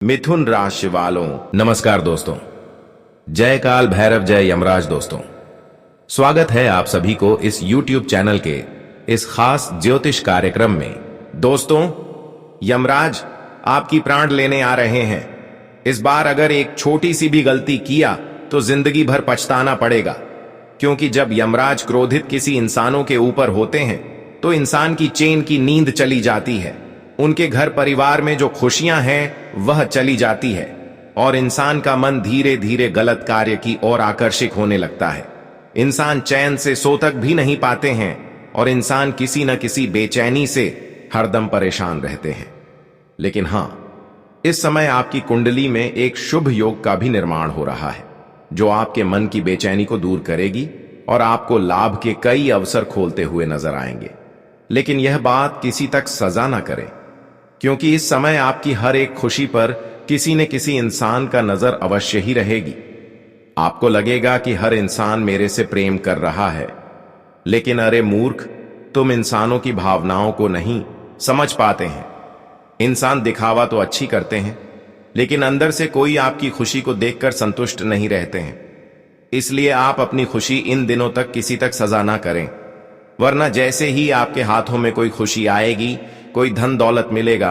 मिथुन राशि वालों नमस्कार दोस्तों। जय काल भैरव जय यमराज दोस्तों, स्वागत है आप सभी को इस YouTube चैनल के इस खास ज्योतिष कार्यक्रम में। दोस्तों, यमराज आपकी प्राण लेने आ रहे हैं। इस बार अगर एक छोटी सी भी गलती किया तो जिंदगी भर पछताना पड़ेगा, क्योंकि जब यमराज क्रोधित किसी इंसानों के ऊपर होते हैं तो इंसान की चैन की नींद चली जाती है, उनके घर परिवार में जो खुशियां हैं वह चली जाती है और इंसान का मन धीरे धीरे गलत कार्य की ओर आकर्षित होने लगता है। इंसान चैन से सो तक भी नहीं पाते हैं और इंसान किसी न किसी बेचैनी से हरदम परेशान रहते हैं। लेकिन हां, इस समय आपकी कुंडली में एक शुभ योग का भी निर्माण हो रहा है, जो आपके मन की बेचैनी को दूर करेगी और आपको लाभ के कई अवसर खोलते हुए नजर आएंगे। लेकिन यह बात किसी तक सजा न करे, क्योंकि इस समय आपकी हर एक खुशी पर किसी न किसी इंसान का नजर अवश्य ही रहेगी। आपको लगेगा कि हर इंसान मेरे से प्रेम कर रहा है, लेकिन अरे मूर्ख, तुम इंसानों की भावनाओं को नहीं समझ पाते हैं। इंसान दिखावा तो अच्छी करते हैं, लेकिन अंदर से कोई आपकी खुशी को देखकर संतुष्ट नहीं रहते हैं। इसलिए आप अपनी खुशी इन दिनों तक किसी तक सजा ना करें, वरना जैसे ही आपके हाथों में कोई खुशी आएगी, कोई धन दौलत मिलेगा,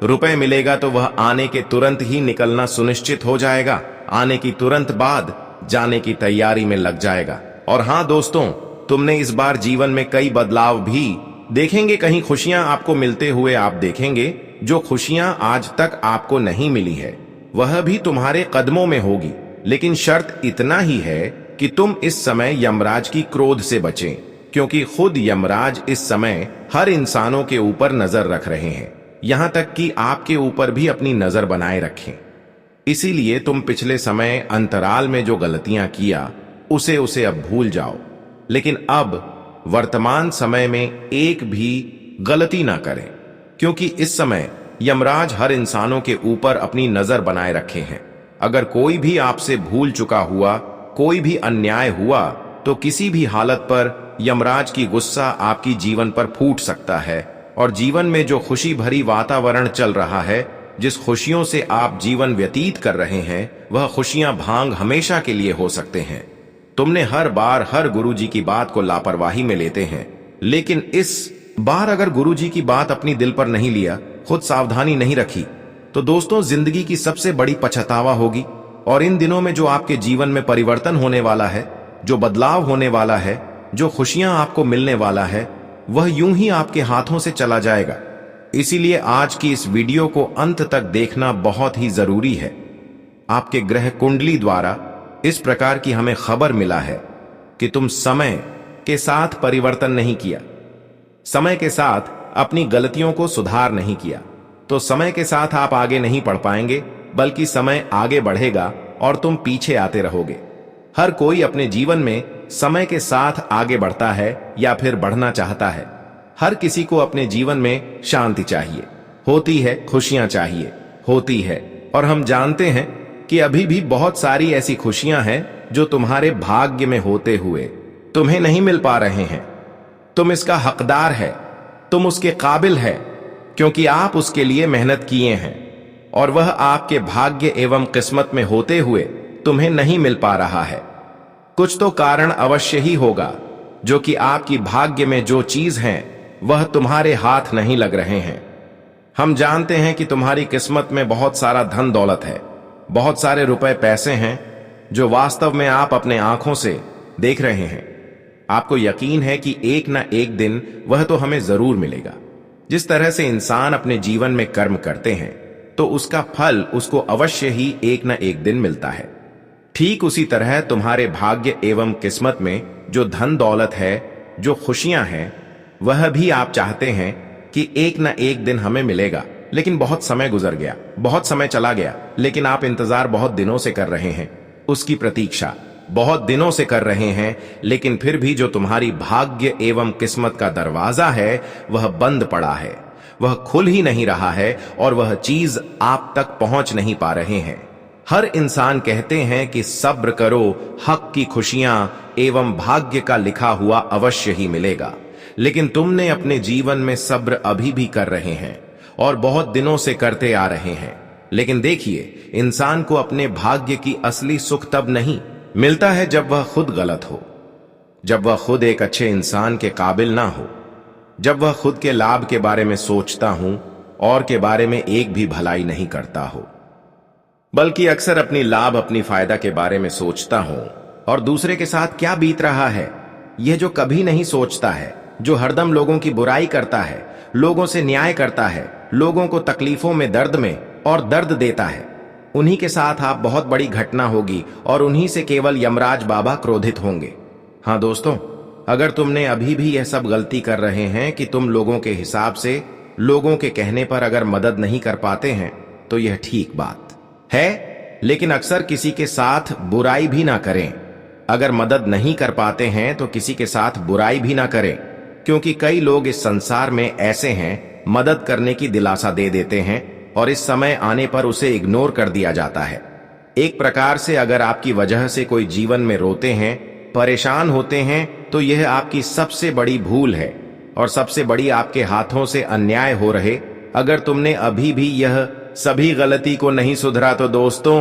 रुपए मिलेगा, तो वह आने के तुरंत ही निकलना सुनिश्चित हो जाएगा। आने की तुरंत बाद जाने की तैयारी में लग जाएगा। और हां दोस्तों, तुमने इस बार जीवन में कई बदलाव भी देखेंगे। कहीं खुशियां आपको मिलते हुए आप देखेंगे। जो खुशियां आज तक आपको नहीं मिली है वह भी तुम्हारे कदमों में होगी, लेकिन शर्त इतना ही है कि तुम इस समय यमराज की क्रोध से बचें, क्योंकि खुद यमराज इस समय हर इंसानों के ऊपर नजर रख रहे हैं, यहां तक कि आपके ऊपर भी अपनी नजर बनाए रखें। इसीलिए तुम पिछले समय अंतराल में जो गलतियां किया उसे अब भूल जाओ, लेकिन अब वर्तमान समय में एक भी गलती ना करें, क्योंकि इस समय यमराज हर इंसानों के ऊपर अपनी नजर बनाए रखे हैं। अगर कोई भी आपसे भूल चुका हुआ, कोई भी अन्याय हुआ, तो किसी भी हालत पर यमराज की गुस्सा आपकी जीवन पर फूट सकता है और जीवन में जो खुशी भरी वातावरण चल रहा है, जिस खुशियों से आप जीवन व्यतीत कर रहे हैं, वह खुशियां भांग हमेशा के लिए हो सकते हैं। तुमने हर बार हर गुरुजी की बात को लापरवाही में लेते हैं, लेकिन इस बार अगर गुरुजी की बात अपनी दिल पर नहीं लिया, खुद सावधानी नहीं रखी, तो दोस्तों जिंदगी की सबसे बड़ी पछतावा होगी। और इन दिनों में जो आपके जीवन में परिवर्तन होने वाला है, जो बदलाव होने वाला है, जो खुशियां आपको मिलने वाला है, वह यूं ही आपके हाथों से चला जाएगा। इसीलिए आज की इस वीडियो को अंत तक देखना बहुत ही जरूरी है। आपके ग्रह कुंडली द्वारा इस प्रकार की हमें खबर मिला है कि तुम समय के साथ परिवर्तन नहीं किया, समय के साथ अपनी गलतियों को सुधार नहीं किया, तो समय के साथ आप आगे नहीं बढ़ पाएंगे, बल्कि समय आगे बढ़ेगा और तुम पीछे आते रहोगे। हर कोई अपने जीवन में समय के साथ आगे बढ़ता है या फिर बढ़ना चाहता है। हर किसी को अपने जीवन में शांति चाहिए होती है, खुशियां चाहिए होती है, और हम जानते हैं कि अभी भी बहुत सारी ऐसी खुशियां हैं जो तुम्हारे भाग्य में होते हुए तुम्हें नहीं मिल पा रहे हैं। तुम इसका हकदार है, तुम उसके काबिल है, क्योंकि आप उसके लिए मेहनत किए हैं और वह आपके भाग्य एवं किस्मत में होते हुए तुम्हें नहीं मिल पा रहा है। कुछ तो कारण अवश्य ही होगा, जो कि आपकी भाग्य में जो चीज है वह तुम्हारे हाथ नहीं लग रहे हैं। हम जानते हैं कि तुम्हारी किस्मत में बहुत सारा धन दौलत है, बहुत सारे रुपए पैसे हैं, जो वास्तव में आप अपने आंखों से देख रहे हैं। आपको यकीन है कि एक ना एक दिन वह तो हमें जरूर मिलेगा। जिस तरह से इंसान अपने जीवन में कर्म करते हैं, तो उसका फल उसको अवश्य ही एक ना एक दिन मिलता है। ठीक उसी तरह तुम्हारे भाग्य एवं किस्मत में जो धन दौलत है, जो खुशियां हैं, वह भी आप चाहते हैं कि एक न एक दिन हमें मिलेगा। लेकिन बहुत समय गुजर गया, बहुत समय चला गया, लेकिन आप इंतजार बहुत दिनों से कर रहे हैं, उसकी प्रतीक्षा बहुत दिनों से कर रहे हैं, लेकिन फिर भी जो तुम्हारी भाग्य एवं किस्मत का दरवाजा है वह बंद पड़ा है, वह खुल ही नहीं रहा है और वह चीज आप तक पहुंच नहीं पा रहे हैं। हर इंसान कहते हैं कि सब्र करो, हक की खुशियां एवं भाग्य का लिखा हुआ अवश्य ही मिलेगा, लेकिन तुमने अपने जीवन में सब्र अभी भी कर रहे हैं और बहुत दिनों से करते आ रहे हैं, लेकिन देखिए, इंसान को अपने भाग्य की असली सुख तब नहीं मिलता है जब वह खुद गलत हो, जब वह खुद एक अच्छे इंसान के काबिल ना हो, जब वह खुद के लाभ के बारे में सोचता हूं और के बारे में एक भी भलाई नहीं करता हो, बल्कि अक्सर अपनी लाभ अपनी फायदा के बारे में सोचता हूं और दूसरे के साथ क्या बीत रहा है यह जो कभी नहीं सोचता है, जो हरदम लोगों की बुराई करता है, लोगों से न्याय करता है, लोगों को तकलीफों में और दर्द देता है, उन्हीं के साथ आप बहुत बड़ी घटना होगी और उन्हीं से केवल यमराज बाबा क्रोधित होंगे। हाँ दोस्तों, अगर तुमने अभी भी यह सब गलती कर रहे हैं कि तुम लोगों के हिसाब से, लोगों के कहने पर अगर मदद नहीं कर पाते हैं तो यह ठीक बात है, लेकिन अक्सर किसी के साथ बुराई भी ना करें। अगर मदद नहीं कर पाते हैं तो किसी के साथ बुराई भी ना करें, क्योंकि कई लोग इस संसार में ऐसे हैं, मदद करने की दिलासा दे देते हैं और इस समय आने पर उसे इग्नोर कर दिया जाता है। एक प्रकार से अगर आपकी वजह से कोई जीवन में रोते हैं, परेशान होते हैं, तो यह आपकी सबसे बड़ी भूल है और सबसे बड़ी आपके हाथों से अन्याय हो रहे। अगर तुमने अभी भी यह सभी गलती को नहीं सुधरा तो दोस्तों,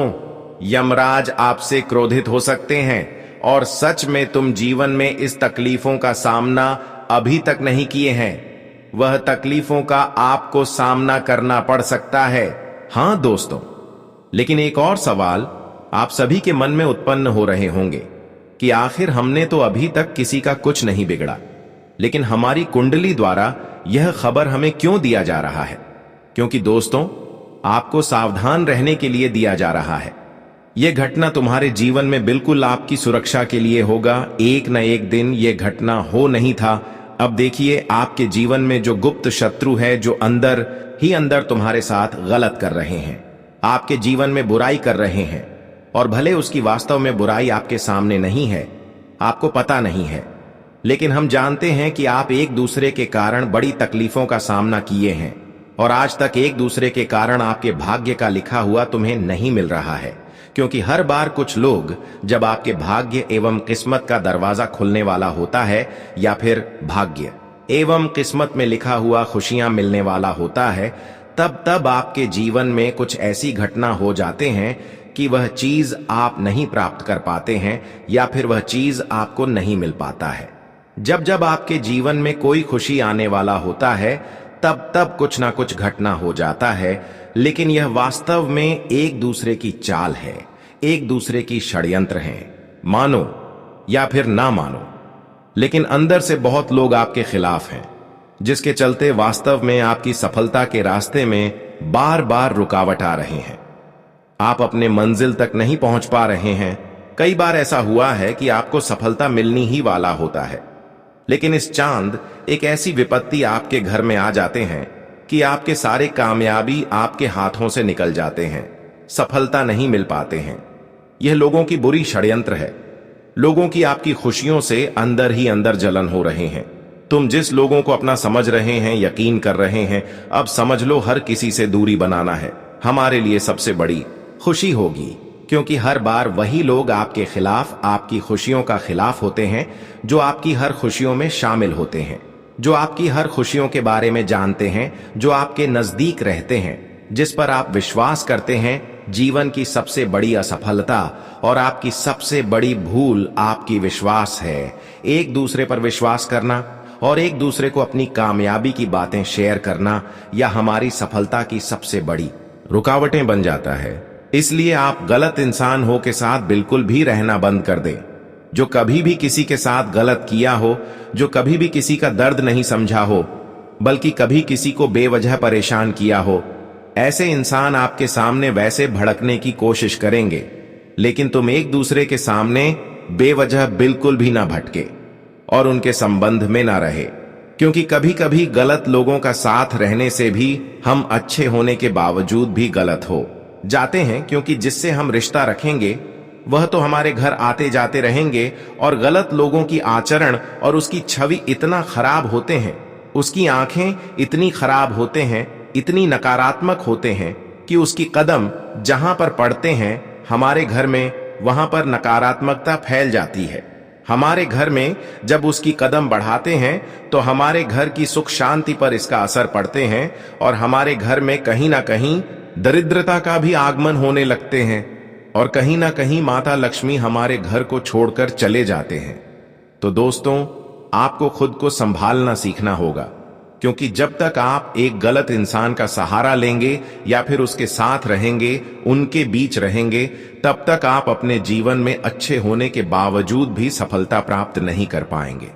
यमराज आपसे क्रोधित हो सकते हैं और सच में तुम जीवन में इस तकलीफों का सामना अभी तक नहीं किए हैं, वह तकलीफों का आपको सामना करना पड़ सकता है। हां दोस्तों, लेकिन एक और सवाल आप सभी के मन में उत्पन्न हो रहे होंगे कि आखिर हमने तो अभी तक किसी का कुछ नहीं बिगड़ा, लेकिन हमारी कुंडली द्वारा यह खबर हमें क्यों दिया जा रहा है? क्योंकि दोस्तों, आपको सावधान रहने के लिए दिया जा रहा है। यह घटना तुम्हारे जीवन में बिल्कुल आपकी सुरक्षा के लिए होगा। एक न एक दिन यह घटना हो नहीं था। अब देखिए, आपके जीवन में जो गुप्त शत्रु है, जो अंदर ही अंदर तुम्हारे साथ गलत कर रहे हैं, आपके जीवन में बुराई कर रहे हैं, और भले उसकी वास्तव में बुराई आपके सामने नहीं है, आपको पता नहीं है, लेकिन हम जानते हैं कि आप एक दूसरे के कारण बड़ी तकलीफों का सामना किए हैं और आज तक एक दूसरे के कारण आपके भाग्य का लिखा हुआ तुम्हें नहीं मिल रहा है। क्योंकि हर बार कुछ लोग, जब आपके भाग्य एवं किस्मत का दरवाजा खुलने वाला होता है या फिर भाग्य एवं किस्मत में लिखा हुआ खुशियां मिलने वाला होता है, तब आपके जीवन में कुछ ऐसी घटना हो जाते हैं कि वह चीज आप नहीं प्राप्त कर पाते हैं या फिर वह चीज आपको नहीं मिल पाता है। जब आपके जीवन में कोई खुशी आने वाला होता है, तब कुछ ना कुछ घटना हो जाता है, लेकिन यह वास्तव में एक दूसरे की चाल है, एक दूसरे की षड्यंत्र है। मानो या फिर ना मानो, लेकिन अंदर से बहुत लोग आपके खिलाफ हैं, जिसके चलते वास्तव में आपकी सफलता के रास्ते में बार बार रुकावट आ रहे हैं। आप अपने मंजिल तक नहीं पहुंच पा रहे हैं। कई बार ऐसा हुआ है कि आपको सफलता मिलनी ही वाला होता है, लेकिन इस चांद एक ऐसी विपत्ति आपके घर में आ जाते हैं कि आपके सारे कामयाबी आपके हाथों से निकल जाते हैं, सफलता नहीं मिल पाते हैं। यह लोगों की बुरी षड्यंत्र है। लोगों की आपकी खुशियों से अंदर ही अंदर जलन हो रहे हैं। तुम जिस लोगों को अपना समझ रहे हैं, यकीन कर रहे हैं, अब समझ लो हर किसी से दूरी बनाना है हमारे लिए सबसे बड़ी खुशी होगी, क्योंकि हर बार वही लोग आपके खिलाफ, आपकी खुशियों का खिलाफ होते हैं, जो आपकी हर खुशियों में शामिल होते हैं, जो आपकी हर खुशियों के बारे में जानते हैं, जो आपके नजदीक रहते हैं, जिस पर आप विश्वास करते हैं। जीवन की सबसे बड़ी असफलता और आपकी सबसे बड़ी भूल आपकी विश्वास है। एक दूसरे पर विश्वास करना और एक दूसरे को अपनी कामयाबी की बातें शेयर करना या हमारी सफलता की सबसे बड़ी रुकावटें बन जाता है। इसलिए आप गलत इंसान हो के साथ बिल्कुल भी रहना बंद कर दें। जो कभी भी किसी के साथ गलत किया हो, जो कभी भी किसी का दर्द नहीं समझा हो, बल्कि कभी किसी को बेवजह परेशान किया हो, ऐसे इंसान आपके सामने वैसे भड़कने की कोशिश करेंगे, लेकिन तुम एक दूसरे के सामने बेवजह बिल्कुल भी ना भटके और उनके संबंध में ना रहे। क्योंकि कभी कभी गलत लोगों का साथ रहने से भी हम अच्छे होने के बावजूद भी गलत हो जाते हैं, क्योंकि जिससे हम रिश्ता रखेंगे वह तो हमारे घर आते जाते रहेंगे और गलत लोगों की आचरण और उसकी छवि इतना खराब होते हैं, उसकी आंखें इतनी खराब होते हैं, इतनी नकारात्मक होते हैं कि उसकी कदम जहां पर पड़ते हैं हमारे घर में, वहां पर नकारात्मकता फैल जाती है। हमारे घर में जब उसकी कदम बढ़ाते हैं तो हमारे घर की सुख शांति पर इसका असर पड़ते हैं और हमारे घर में कहीं ना कहीं दरिद्रता का भी आगमन होने लगते हैं और कहीं ना कहीं माता लक्ष्मी हमारे घर को छोड़कर चले जाते हैं। तो दोस्तों, आपको खुद को संभालना सीखना होगा, क्योंकि जब तक आप एक गलत इंसान का सहारा लेंगे या फिर उसके साथ रहेंगे, उनके बीच रहेंगे, तब तक आप अपने जीवन में अच्छे होने के बावजूद भी सफलता प्राप्त नहीं कर पाएंगे।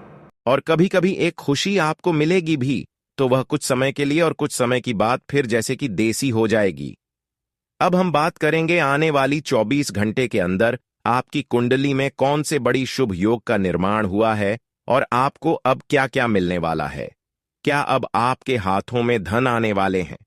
और कभी कभी एक खुशी आपको मिलेगी भी, तो वह कुछ समय के लिए और कुछ समय की बात फिर जैसे कि देसी हो जाएगी। अब हम बात करेंगे आने वाली 24 घंटे के अंदर आपकी कुंडली में कौन से बड़ी शुभ योग का निर्माण हुआ है और आपको अब क्या क्या मिलने वाला है। क्या अब आपके हाथों में धन आने वाले हैं?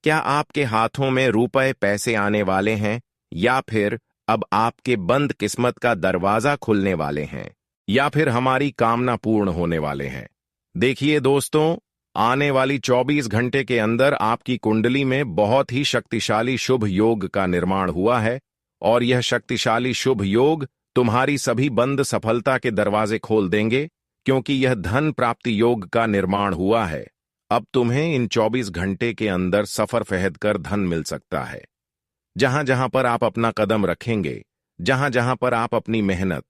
क्या आपके हाथों में रुपए पैसे आने वाले हैं? या फिर अब आपके बंद किस्मत का दरवाजा खुलने वाले हैं? या फिर हमारी कामना पूर्ण होने वाले हैं? देखिए दोस्तों, आने वाली 24 घंटे के अंदर आपकी कुंडली में बहुत ही शक्तिशाली शुभ योग का निर्माण हुआ है और यह शक्तिशाली शुभ योग तुम्हारी सभी बंद सफलता के दरवाजे खोल देंगे, क्योंकि यह धन प्राप्ति योग का निर्माण हुआ है। अब तुम्हें इन 24 घंटे के अंदर सफर फहद कर धन मिल सकता है। जहां जहां पर आप अपना कदम रखेंगे, जहां जहां पर आप अपनी मेहनत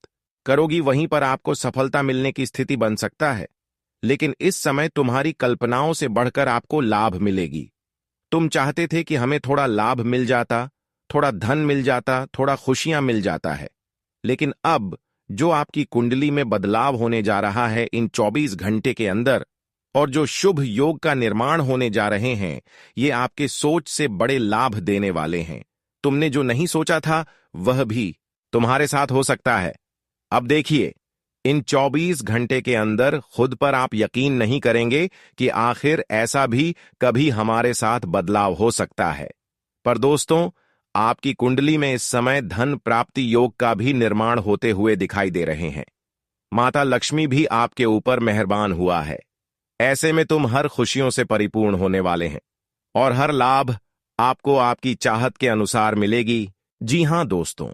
करोगी, वहीं पर आपको सफलता मिलने की स्थिति बन सकता है। लेकिन इस समय तुम्हारी कल्पनाओं से बढ़कर आपको लाभ मिलेगी। तुम चाहते थे कि हमें थोड़ा लाभ मिल जाता, थोड़ा धन मिल जाता, थोड़ा खुशियां मिल जाता है, लेकिन अब जो आपकी कुंडली में बदलाव होने जा रहा है इन 24 घंटे के अंदर, और जो शुभ योग का निर्माण होने जा रहे हैं, ये आपके सोच से बड़े लाभ देने वाले हैं। तुमने जो नहीं सोचा था वह भी तुम्हारे साथ हो सकता है। अब देखिए, इन 24 घंटे के अंदर खुद पर आप यकीन नहीं करेंगे कि आखिर ऐसा भी कभी हमारे साथ बदलाव हो सकता है। पर दोस्तों, आपकी कुंडली में इस समय धन प्राप्ति योग का भी निर्माण होते हुए दिखाई दे रहे हैं। माता लक्ष्मी भी आपके ऊपर मेहरबान हुआ है। ऐसे में तुम हर खुशियों से परिपूर्ण होने वाले हैं और हर लाभ आपको आपकी चाहत के अनुसार मिलेगी। जी हां दोस्तों,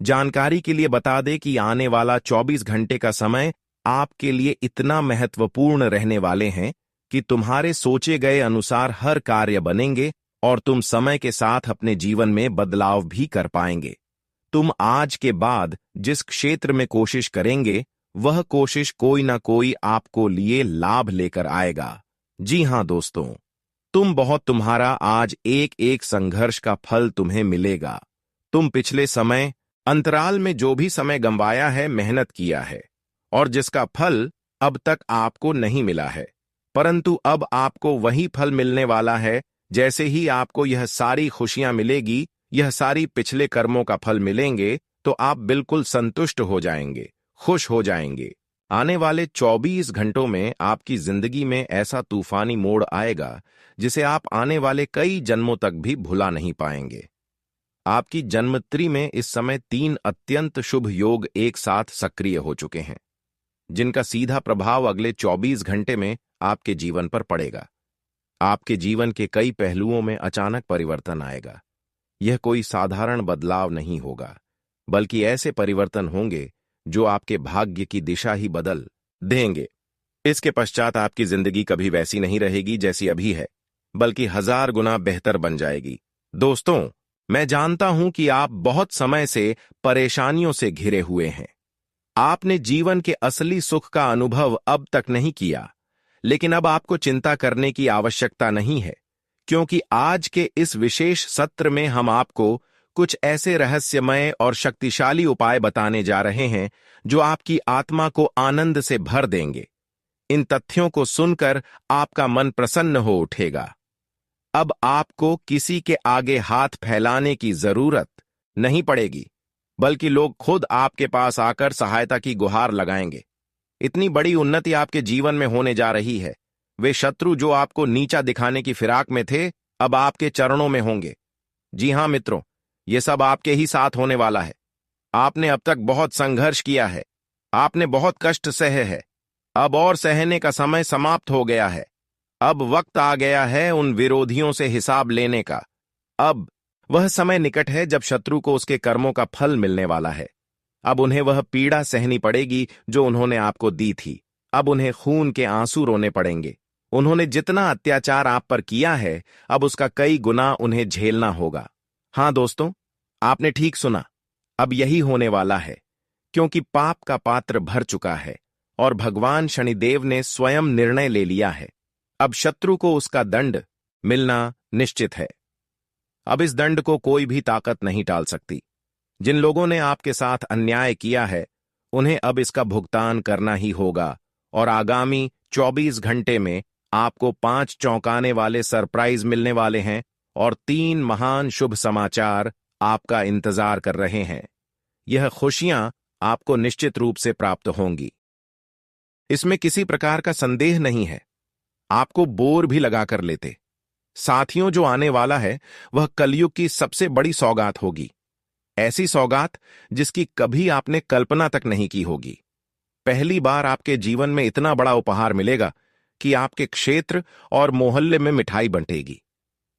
जानकारी के लिए बता दें कि आने वाला 24 घंटे का समय आपके लिए इतना महत्वपूर्ण रहने वाले हैं कि तुम्हारे सोचे गए अनुसार हर कार्य बनेंगे और तुम समय के साथ अपने जीवन में बदलाव भी कर पाएंगे। तुम आज के बाद जिस क्षेत्र में कोशिश करेंगे, वह कोशिश कोई ना कोई आपको लिए लाभ लेकर आएगा। जी हां दोस्तों, तुम्हारा आज एक एक संघर्ष का फल तुम्हें मिलेगा। तुम पिछले समय अंतराल में जो भी समय गंवाया है, मेहनत किया है और जिसका फल अब तक आपको नहीं मिला है, परंतु अब आपको वही फल मिलने वाला है। जैसे ही आपको यह सारी खुशियां मिलेगी, यह सारी पिछले कर्मों का फल मिलेंगे, तो आप बिल्कुल संतुष्ट हो जाएंगे, खुश हो जाएंगे। आने वाले 24 घंटों में आपकी जिंदगी में ऐसा तूफानी मोड़ आएगा जिसे आप आने वाले कई जन्मों तक भी भुला नहीं पाएंगे। आपकी जन्मत्री में इस समय 3 अत्यंत शुभ योग एक साथ सक्रिय हो चुके हैं, जिनका सीधा प्रभाव अगले 24 घंटे में आपके जीवन पर पड़ेगा। आपके जीवन के कई पहलुओं में अचानक परिवर्तन आएगा। यह कोई साधारण बदलाव नहीं होगा, बल्कि ऐसे परिवर्तन होंगे जो आपके भाग्य की दिशा ही बदल देंगे। इसके पश्चात आपकी जिंदगी कभी वैसी नहीं रहेगी जैसी अभी है, बल्कि 1000 गुना बेहतर बन जाएगी। दोस्तों, मैं जानता हूं कि आप बहुत समय से परेशानियों से घिरे हुए हैं। आपने जीवन के असली सुख का अनुभव अब तक नहीं किया, लेकिन अब आपको चिंता करने की आवश्यकता नहीं है, क्योंकि आज के इस विशेष सत्र में हम आपको कुछ ऐसे रहस्यमय और शक्तिशाली उपाय बताने जा रहे हैं जो आपकी आत्मा को आनंद से भर देंगे। इन तथ्यों को सुनकर आपका मन प्रसन्न हो उठेगा। अब आपको किसी के आगे हाथ फैलाने की जरूरत नहीं पड़ेगी, बल्कि लोग खुद आपके पास आकर सहायता की गुहार लगाएंगे। इतनी बड़ी उन्नति आपके जीवन में होने जा रही है। वे शत्रु जो आपको नीचा दिखाने की फिराक में थे, अब आपके चरणों में होंगे। जी हां मित्रों, ये सब आपके ही साथ होने वाला है। आपने अब तक बहुत संघर्ष किया है, आपने बहुत कष्ट सहे है। अब और सहने का समय समाप्त हो गया है। अब वक्त आ गया है उन विरोधियों से हिसाब लेने का। अब वह समय निकट है जब शत्रु को उसके कर्मों का फल मिलने वाला है। अब उन्हें वह पीड़ा सहनी पड़ेगी जो उन्होंने आपको दी थी। अब उन्हें खून के आंसू रोने पड़ेंगे। उन्होंने जितना अत्याचार आप पर किया है, अब उसका कई गुना उन्हें झेलना होगा। हां दोस्तों, आपने ठीक सुना, अब यही होने वाला है, क्योंकि पाप का पात्र भर चुका है और भगवान शनिदेव ने स्वयं निर्णय ले लिया है। अब शत्रु को उसका दंड मिलना निश्चित है। अब इस दंड को कोई भी ताकत नहीं टाल सकती। जिन लोगों ने आपके साथ अन्याय किया है, उन्हें अब इसका भुगतान करना ही होगा और आगामी 24 घंटे में आपको 5 चौंकाने वाले सरप्राइज मिलने वाले हैं और 3 महान शुभ समाचार आपका इंतजार कर रहे हैं। यह खुशियां आपको निश्चित रूप से प्राप्त होंगी, इसमें किसी प्रकार का संदेह नहीं है। आपको बोर भी लगा कर लेते। साथियों, जो आने वाला है वह कलयुग की सबसे बड़ी सौगात होगी, ऐसी सौगात जिसकी कभी आपने कल्पना तक नहीं की होगी। पहली बार आपके जीवन में इतना बड़ा उपहार मिलेगा कि आपके क्षेत्र और मोहल्ले में मिठाई बंटेगी।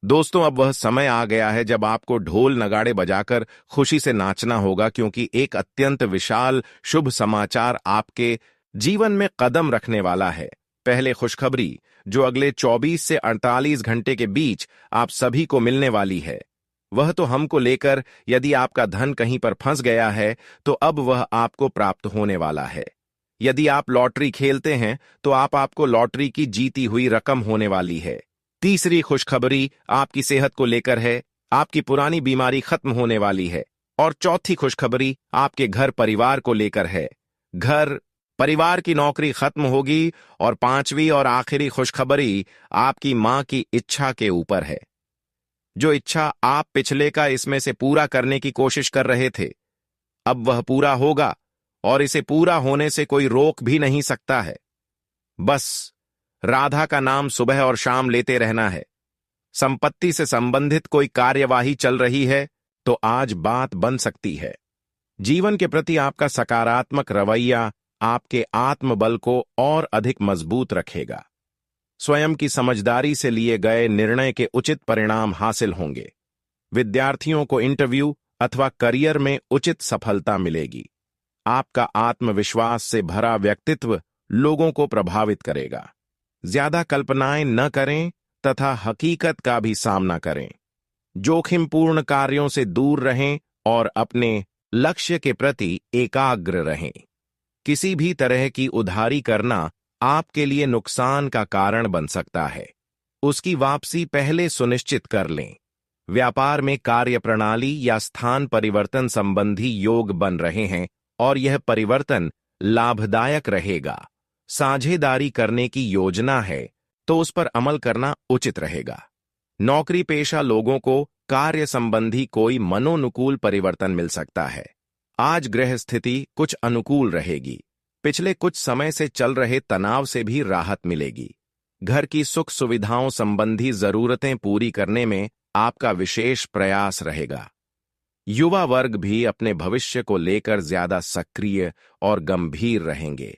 दोस्तों, अब वह समय आ गया है जब आपको ढोल नगाड़े बजाकर खुशी से नाचना होगा, क्योंकि एक अत्यंत विशाल शुभ समाचार आपके जीवन में कदम रखने वाला है। पहले खुशखबरी, जो अगले 24 से 48 घंटे के बीच आप सभी को मिलने वाली है, वह तो हमको लेकर यदि आपका धन कहीं पर फंस गया है तो अब वह आपको प्राप्त होने वाला है। यदि आप लॉटरी खेलते हैं तो आपको लॉटरी की जीती हुई रकम होने वाली है। तीसरी खुशखबरी आपकी सेहत को लेकर है, आपकी पुरानी बीमारी खत्म होने वाली है। और चौथी खुशखबरी आपके घर परिवार को लेकर है, घर परिवार की नौकरी खत्म होगी। और पांचवी और आखिरी खुशखबरी आपकी मां की इच्छा के ऊपर है। जो इच्छा आप पिछले का इसमें से पूरा करने की कोशिश कर रहे थे, अब वह पूरा होगा और इसे पूरा होने से कोई रोक भी नहीं सकता है। बस राधा का नाम सुबह और शाम लेते रहना है। संपत्ति से संबंधित कोई कार्यवाही चल रही है तो आज बात बन सकती है। जीवन के प्रति आपका सकारात्मक रवैया आपके आत्मबल को और अधिक मजबूत रखेगा। स्वयं की समझदारी से लिए गए निर्णय के उचित परिणाम हासिल होंगे। विद्यार्थियों को इंटरव्यू अथवा करियर में उचित सफलता मिलेगी। आपका आत्मविश्वास से भरा व्यक्तित्व लोगों को प्रभावित करेगा। ज्यादा कल्पनाएं न करें तथा हकीकत का भी सामना करें। जोखिमपूर्ण कार्यों से दूर रहें और अपने लक्ष्य के प्रति एकाग्र रहें। किसी भी तरह की उधारी करना आपके लिए नुकसान का कारण बन सकता है। उसकी वापसी पहले सुनिश्चित कर लें। व्यापार में कार्यप्रणाली या स्थान परिवर्तन संबंधी योग बन रहे हैं और यह परिवर्तन लाभदायक रहेगा। साझेदारी करने की योजना है तो उस पर अमल करना उचित रहेगा। नौकरी पेशा लोगों को कार्य संबंधी कोई मनोनुकूल परिवर्तन मिल सकता है। आज गृह स्थिति कुछ अनुकूल रहेगी। पिछले कुछ समय से चल रहे तनाव से भी राहत मिलेगी। घर की सुख सुविधाओं संबंधी जरूरतें पूरी करने में आपका विशेष प्रयास रहेगा। युवा वर्ग भी अपने भविष्य को लेकर ज्यादा सक्रिय और गंभीर रहेंगे।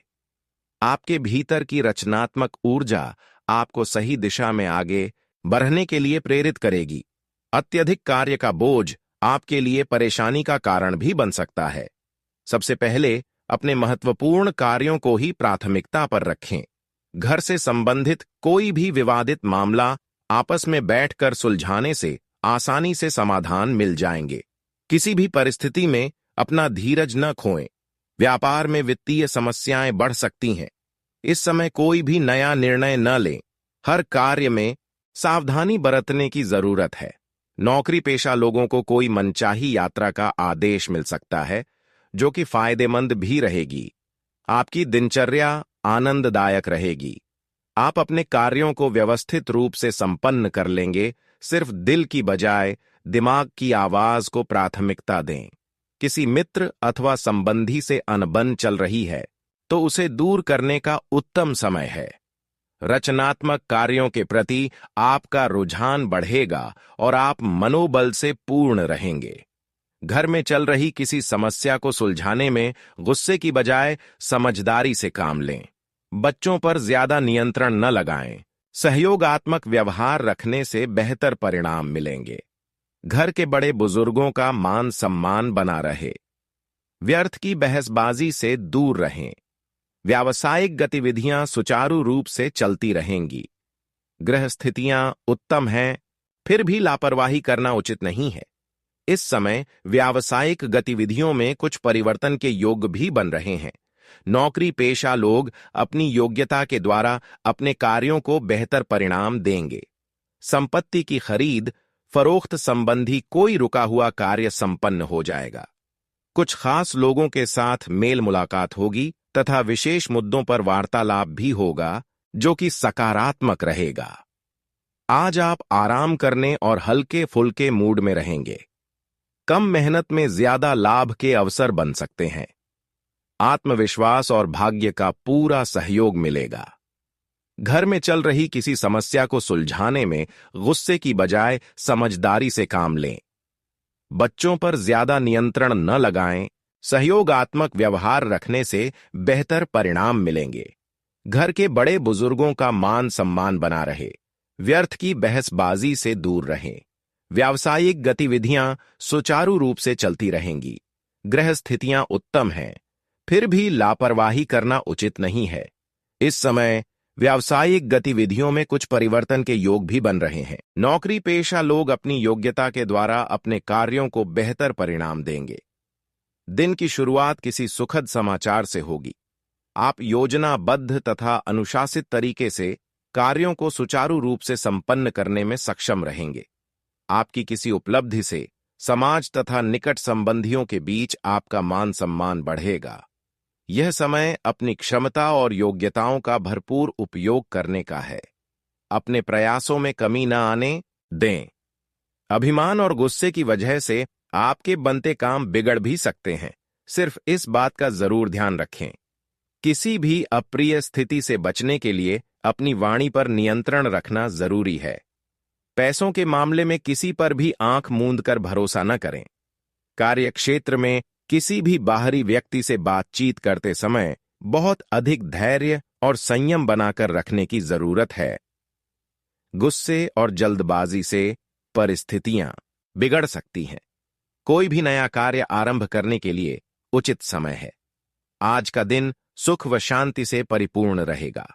आपके भीतर की रचनात्मक ऊर्जा आपको सही दिशा में आगे बढ़ने के लिए प्रेरित करेगी। अत्यधिक कार्य का बोझ आपके लिए परेशानी का कारण भी बन सकता है। सबसे पहले अपने महत्वपूर्ण कार्यों को ही प्राथमिकता पर रखें। घर से संबंधित कोई भी विवादित मामला आपस में बैठकर सुलझाने से आसानी से समाधान मिल जाएंगे। किसी भी परिस्थिति में अपना धीरज न खोएं। व्यापार में वित्तीय समस्याएं बढ़ सकती हैं। इस समय कोई भी नया निर्णय न लें। हर कार्य में सावधानी बरतने की जरूरत है। नौकरी पेशा लोगों को कोई मनचाही यात्रा का आदेश मिल सकता है, जो कि फायदेमंद भी रहेगी। आपकी दिनचर्या आनंददायक रहेगी। आप अपने कार्यों को व्यवस्थित रूप से संपन्न कर लेंगे। सिर्फ दिल की बजाय दिमाग की आवाज को प्राथमिकता दें। किसी मित्र अथवा संबंधी से अनबन चल रही है तो उसे दूर करने का उत्तम समय है। रचनात्मक कार्यों के प्रति आपका रुझान बढ़ेगा और आप मनोबल से पूर्ण रहेंगे। घर में चल रही किसी समस्या को सुलझाने में गुस्से की बजाय समझदारी से काम लें। बच्चों पर ज्यादा नियंत्रण न लगाएं। सहयोगात्मक व्यवहार रखने से बेहतर परिणाम मिलेंगे। घर के बड़े बुजुर्गों का मान सम्मान बना रहे। व्यर्थ की बहसबाजी से दूर रहें। व्यावसायिक गतिविधियां सुचारू रूप से चलती रहेंगी। ग्रह स्थितियां उत्तम हैं, फिर भी लापरवाही करना उचित नहीं है। इस समय व्यावसायिक गतिविधियों में कुछ परिवर्तन के योग भी बन रहे हैं। नौकरी पेशा लोग अपनी योग्यता के द्वारा अपने कार्यों को बेहतर परिणाम देंगे। संपत्ति की खरीद फरोख्त संबंधी कोई रुका हुआ कार्य संपन्न हो जाएगा। कुछ खास लोगों के साथ मेल मुलाकात होगी तथा विशेष मुद्दों पर वार्तालाप भी होगा, जो कि सकारात्मक रहेगा। आज आप आराम करने और हल्के फुल्के मूड में रहेंगे। कम मेहनत में ज्यादा लाभ के अवसर बन सकते हैं। आत्मविश्वास और भाग्य का पूरा सहयोग मिलेगा। घर में चल रही किसी समस्या को सुलझाने में गुस्से की बजाय समझदारी से काम लें। बच्चों पर ज्यादा नियंत्रण न लगाएं। सहयोगात्मक व्यवहार रखने से बेहतर परिणाम मिलेंगे। घर के बड़े बुजुर्गों का मान सम्मान बना रहे। व्यर्थ की बहसबाजी से दूर रहें। व्यावसायिक गतिविधियां सुचारू रूप से चलती रहेंगी। ग्रह स्थितियां उत्तम हैं, फिर भी लापरवाही करना उचित नहीं है। इस समय व्यावसायिक गतिविधियों में कुछ परिवर्तन के योग भी बन रहे हैं। नौकरी पेशा लोग अपनी योग्यता के द्वारा अपने कार्यों को बेहतर परिणाम देंगे। दिन की शुरुआत किसी सुखद समाचार से होगी। आप योजनाबद्ध तथा अनुशासित तरीके से कार्यों को सुचारू रूप से संपन्न करने में सक्षम रहेंगे। आपकी किसी उपलब्धि से समाज तथा निकट संबंधियों के बीच आपका मान सम्मान बढ़ेगा। यह समय अपनी क्षमता और योग्यताओं का भरपूर उपयोग करने का है। अपने प्रयासों में कमी न आने दें। अभिमान और गुस्से की वजह से आपके बनते काम बिगड़ भी सकते हैं। सिर्फ इस बात का जरूर ध्यान रखें। किसी भी अप्रिय स्थिति से बचने के लिए अपनी वाणी पर नियंत्रण रखना जरूरी है। पैसों के मामले में किसी पर भी आंख मूंद कर भरोसा न करें। कार्यक्षेत्र में किसी भी बाहरी व्यक्ति से बातचीत करते समय बहुत अधिक धैर्य और संयम बनाकर रखने की जरूरत है। गुस्से और जल्दबाजी से परिस्थितियां बिगड़ सकती हैं। कोई भी नया कार्य आरंभ करने के लिए उचित समय है। आज का दिन सुख व शांति से परिपूर्ण रहेगा।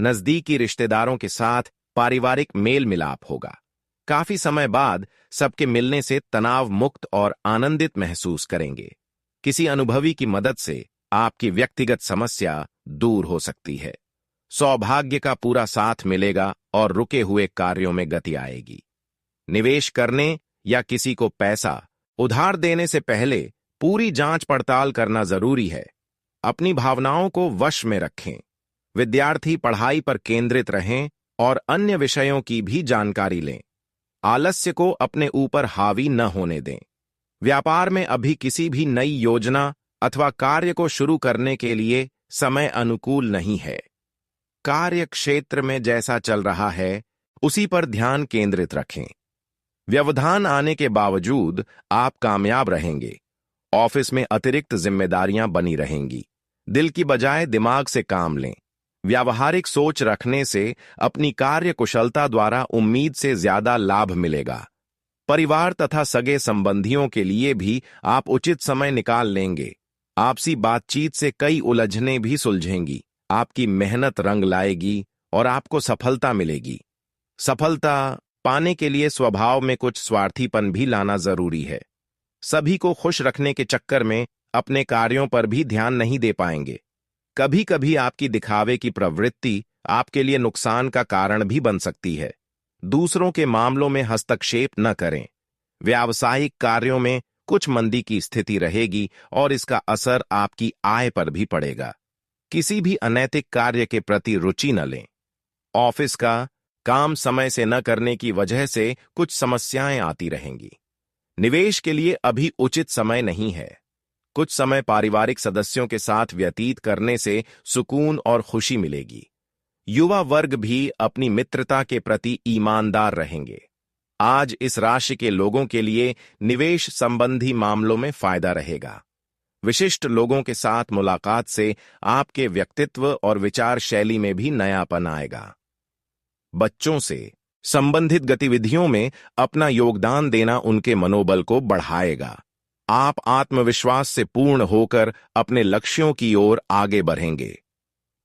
नजदीकी रिश्तेदारों के साथ पारिवारिक मेल मिलाप होगा। काफी समय बाद सबके मिलने से तनाव मुक्त और आनंदित महसूस करेंगे। किसी अनुभवी की मदद से आपकी व्यक्तिगत समस्या दूर हो सकती है। सौभाग्य का पूरा साथ मिलेगा और रुके हुए कार्यों में गति आएगी। निवेश करने या किसी को पैसा उधार देने से पहले पूरी जांच पड़ताल करना जरूरी है। अपनी भावनाओं को वश में रखें। विद्यार्थी पढ़ाई पर केंद्रित रहें और अन्य विषयों की भी जानकारी लें। आलस्य को अपने ऊपर हावी न होने दें। व्यापार में अभी किसी भी नई योजना अथवा कार्य को शुरू करने के लिए समय अनुकूल नहीं है। कार्य क्षेत्र में जैसा चल रहा है उसी पर ध्यान केंद्रित रखें। व्यवधान आने के बावजूद आप कामयाब रहेंगे। ऑफिस में अतिरिक्त जिम्मेदारियां बनी रहेंगी। दिल की बजाय दिमाग से काम लें। व्यावहारिक सोच रखने से अपनी कार्य कुशलता द्वारा उम्मीद से ज्यादा लाभ मिलेगा। परिवार तथा सगे संबंधियों के लिए भी आप उचित समय निकाल लेंगे। आपसी बातचीत से कई उलझनें भी सुलझेंगी। आपकी मेहनत रंग लाएगी और आपको सफलता मिलेगी। सफलता पाने के लिए स्वभाव में कुछ स्वार्थीपन भी लाना जरूरी है। सभी को खुश रखने के चक्कर में अपने कार्यों पर भी ध्यान नहीं दे पाएंगे। कभी कभी आपकी दिखावे की प्रवृत्ति आपके लिए नुकसान का कारण भी बन सकती है। दूसरों के मामलों में हस्तक्षेप न करें। व्यावसायिक कार्यों में कुछ मंदी की स्थिति रहेगी और इसका असर आपकी आय पर भी पड़ेगा। किसी भी अनैतिक कार्य के प्रति रुचि न लें। ऑफिस का काम समय से न करने की वजह से कुछ समस्याएं आती रहेंगी। निवेश के लिए अभी उचित समय नहीं है। कुछ समय पारिवारिक सदस्यों के साथ व्यतीत करने से सुकून और खुशी मिलेगी। युवा वर्ग भी अपनी मित्रता के प्रति ईमानदार रहेंगे। आज इस राशि के लोगों के लिए निवेश संबंधी मामलों में फायदा रहेगा। विशिष्ट लोगों के साथ मुलाकात से आपके व्यक्तित्व और विचार शैली में भी नयापन आएगा। बच्चों से संबंधित गतिविधियों में अपना योगदान देना उनके मनोबल को बढ़ाएगा। आप आत्मविश्वास से पूर्ण होकर अपने लक्ष्यों की ओर आगे बढ़ेंगे।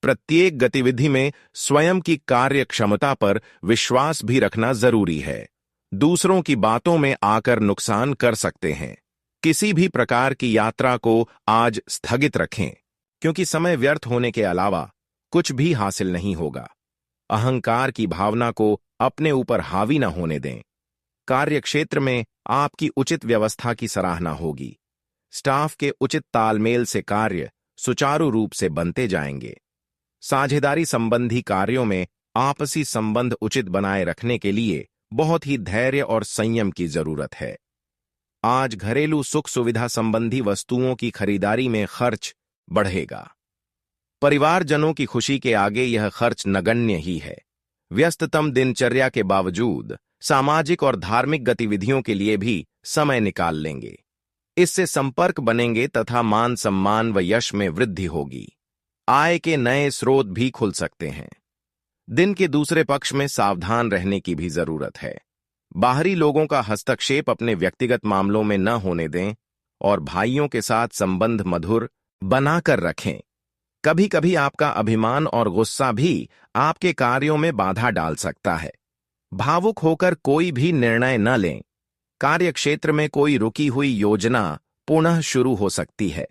प्रत्येक गतिविधि में स्वयं की कार्य क्षमता पर विश्वास भी रखना जरूरी है। दूसरों की बातों में आकर नुकसान कर सकते हैं। किसी भी प्रकार की यात्रा को आज स्थगित रखें, क्योंकि समय व्यर्थ होने के अलावा कुछ भी हासिल नहीं होगा। अहंकार की भावना को अपने ऊपर हावी न होने दें। कार्यक्षेत्र में आपकी उचित व्यवस्था की सराहना होगी। स्टाफ के उचित तालमेल से कार्य सुचारू रूप से बनते जाएंगे। साझेदारी संबंधी कार्यों में आपसी संबंध उचित बनाए रखने के लिए बहुत ही धैर्य और संयम की जरूरत है। आज घरेलू सुख सुविधा संबंधी वस्तुओं की खरीदारी में खर्च बढ़ेगा। परिवारजनों की खुशी के आगे यह खर्च नगण्य ही है। व्यस्ततम दिनचर्या के बावजूद सामाजिक और धार्मिक गतिविधियों के लिए भी समय निकाल लेंगे। इससे संपर्क बनेंगे तथा मान सम्मान व यश में वृद्धि होगी। आय के नए स्रोत भी खुल सकते हैं। दिन के दूसरे पक्ष में सावधान रहने की भी जरूरत है। बाहरी लोगों का हस्तक्षेप अपने व्यक्तिगत मामलों में न होने दें और भाइयों के साथ संबंध मधुर बनाकर रखें। कभी कभी आपका अभिमान और गुस्सा भी आपके कार्यों में बाधा डाल सकता है। भावुक होकर कोई भी निर्णय न लें। कार्यक्षेत्र में कोई रुकी हुई योजना पुनः शुरू हो सकती है।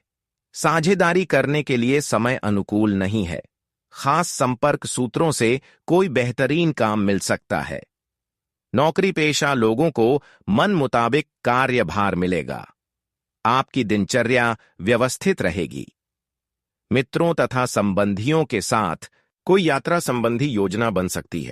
साझेदारी करने के लिए समय अनुकूल नहीं है। खास संपर्क सूत्रों से कोई बेहतरीन काम मिल सकता है। नौकरी पेशा लोगों को मन मुताबिक कार्यभार मिलेगा। आपकी दिनचर्या व्यवस्थित रहेगी। मित्रों तथा संबंधियों के साथ कोई यात्रा संबंधी योजना बन सकती है।